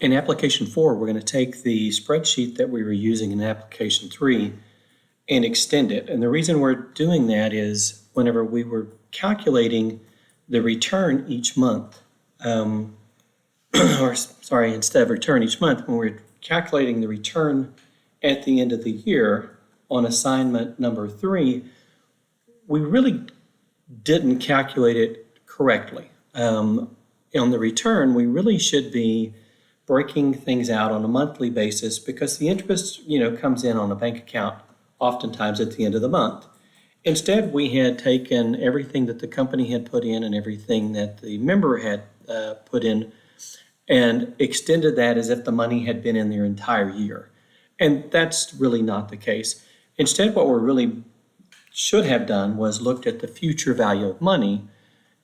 in application 4, we're going to take the spreadsheet that we were using in application 3 and extend it. And the reason we're doing that is whenever we were calculating the return each month, instead of return each month, when we're calculating the return at the end of the year on assignment number 3, we really didn't calculate it correctly. On the return, we really should be breaking things out on a monthly basis because the interest, comes in on a bank account oftentimes at the end of the month. Instead, we had taken everything that the company had put in and everything that the member had put in and extended that as if the money had been in their entire year. And that's really not the case. Instead, what we really should have done was looked at the future value of money.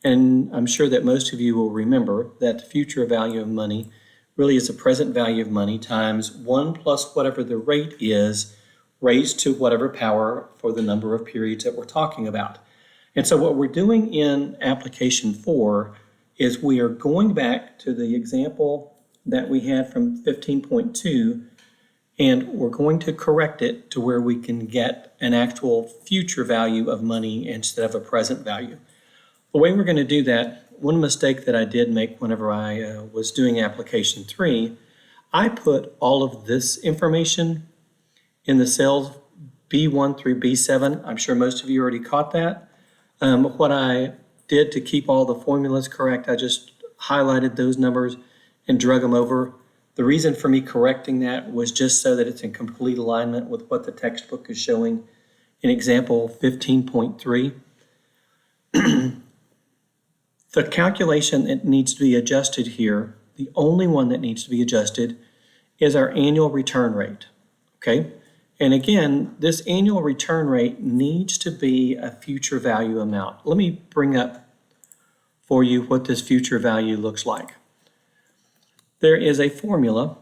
And I'm sure that most of you will remember that the future value of money really is the present value of money times 1 plus whatever the rate is raised to whatever power for the number of periods that we're talking about. And so what we're doing in application 4 is we are going back to the example that we had from 15.2, and we're going to correct it to where we can get an actual future value of money instead of a present value. The way we're going to do that, one mistake that I did make whenever I was doing application 3, I put all of this information in the cells B1 through B7. I'm sure most of you already caught that. What I did to keep all the formulas correct, I just highlighted those numbers and drug them over. The reason for me correcting that was just so that it's in complete alignment with what the textbook is showing in example 15.3. The calculation that needs to be adjusted here, the only one that needs to be adjusted, is our annual return rate, okay? And again, this annual return rate needs to be a future value amount. Let me bring up for you what this future value looks like. There is a formula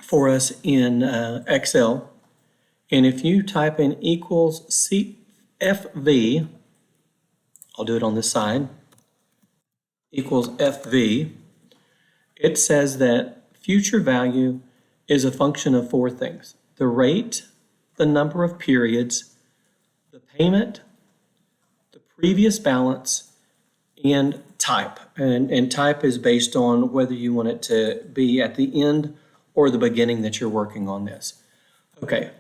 for us in Excel, and if you type in equals CFV, I'll do it on this side, equals FV, it says that future value is a function of 4 things: the rate, the number of periods, the payment, the previous balance, and type. And type is based on whether you want it to be at the end or the beginning that you're working on this. Okay,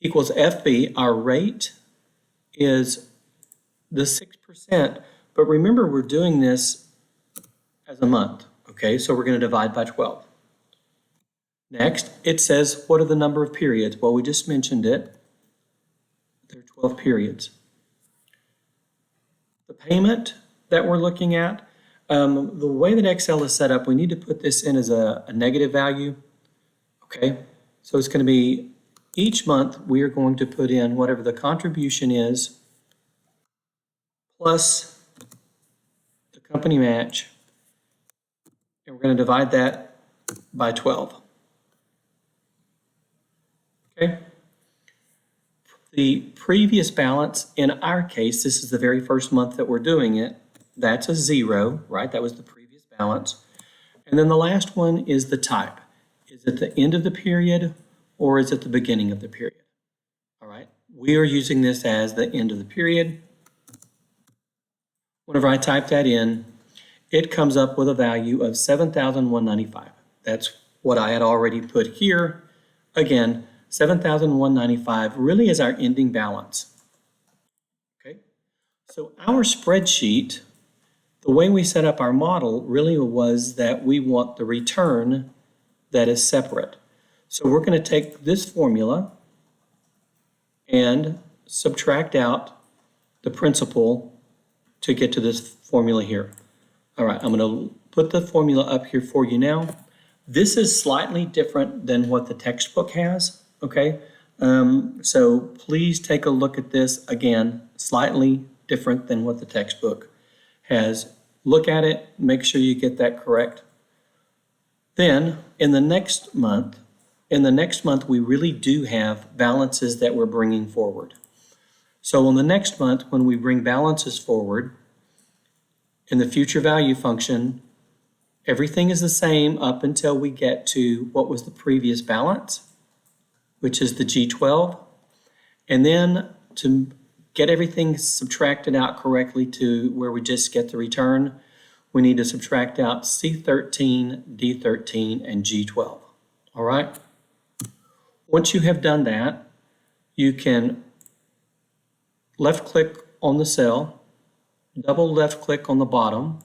equals FB, our rate is the 6%, but remember we're doing this as a month, okay? So we're going to divide by 12. Next, it says, what are the number of periods? Well, we just mentioned it. There are 12 periods. The payment that we're looking at, the way that Excel is set up, we need to put this in as a negative value, okay? So it's going to be each month we are going to put in whatever the contribution is plus the company match, and we're going to divide that by 12. Okay. The previous balance, in our case, this is the very first month that we're doing it, that's a 0, right? That was the previous balance. And then the last one is the type. Is it the end of the period or is it the beginning of the period? All right. We are using this as the end of the period. Whenever I type that in, it comes up with a value of $7,195. That's what I had already put here. Again, $7,195 really is our ending balance. Okay, so our spreadsheet, the way we set up our model really was that we want the return that is separate. So we're going to take this formula and subtract out the principal to get to this formula here. All right, I'm going to put the formula up here for you now. This is slightly different than what the textbook has, okay? So please take a look at this. Again, slightly different than what the textbook has. Look at it, make sure you get that correct. Then in the next month, we really do have balances that we're bringing forward. So in the next month, when we bring balances forward in the future value function, Everything is the same up until we get to what was the previous balance, which is the G12. And then to get everything subtracted out correctly to where we just get the return, we need to subtract out C13, D13, and G12. All right? Once you have done that, you can left-click on the cell, double left-click on the bottom.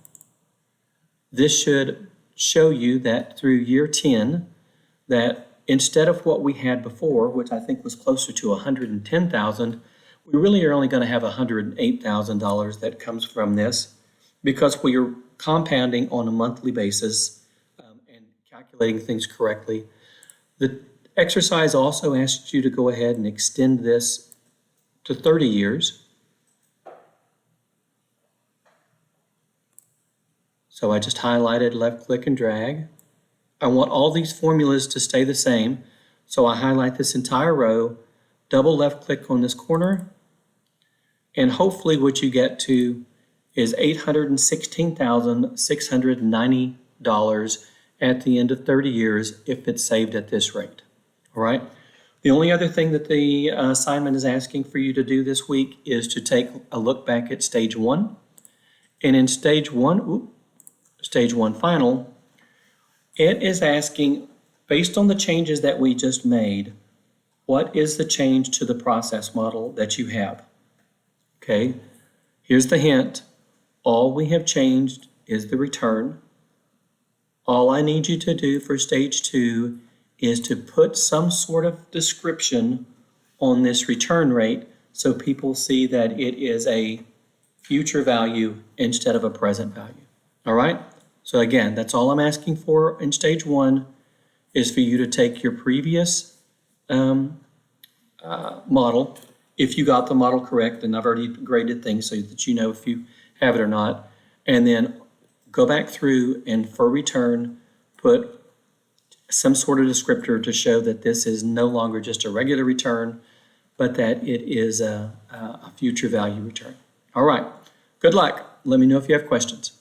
This should show you that through year 10, that instead of what we had before, which I think was closer to $110,000, we really are only going to have $108,000 that comes from this because we are compounding on a monthly basis and calculating things correctly. The exercise also asks you to go ahead and extend this to 30 years. So I just highlighted, left click and drag. I want all these formulas to stay the same. So I highlight this entire row, double left click on this corner, and hopefully what you get to is $816,690 at the end of 30 years if it's saved at this rate. All right. The only other thing that the assignment is asking for you to do this week is to take a look back at stage 1. And in stage 1 final, it is asking, based on the changes that we just made, what is the change to the process model that you have? Okay, here's the hint. All we have changed is the return. All I need you to do for stage 2 is to put some sort of description on this return rate so people see that it is a future value instead of a present value. All right? So again, that's all I'm asking for in stage 1 is for you to take your previous model, if you got the model correct, and I've already graded things so that you know if you have it or not, and then go back through and for return, put some sort of descriptor to show that this is no longer just a regular return, but that it is a future value return. All right, good luck. Let me know if you have questions.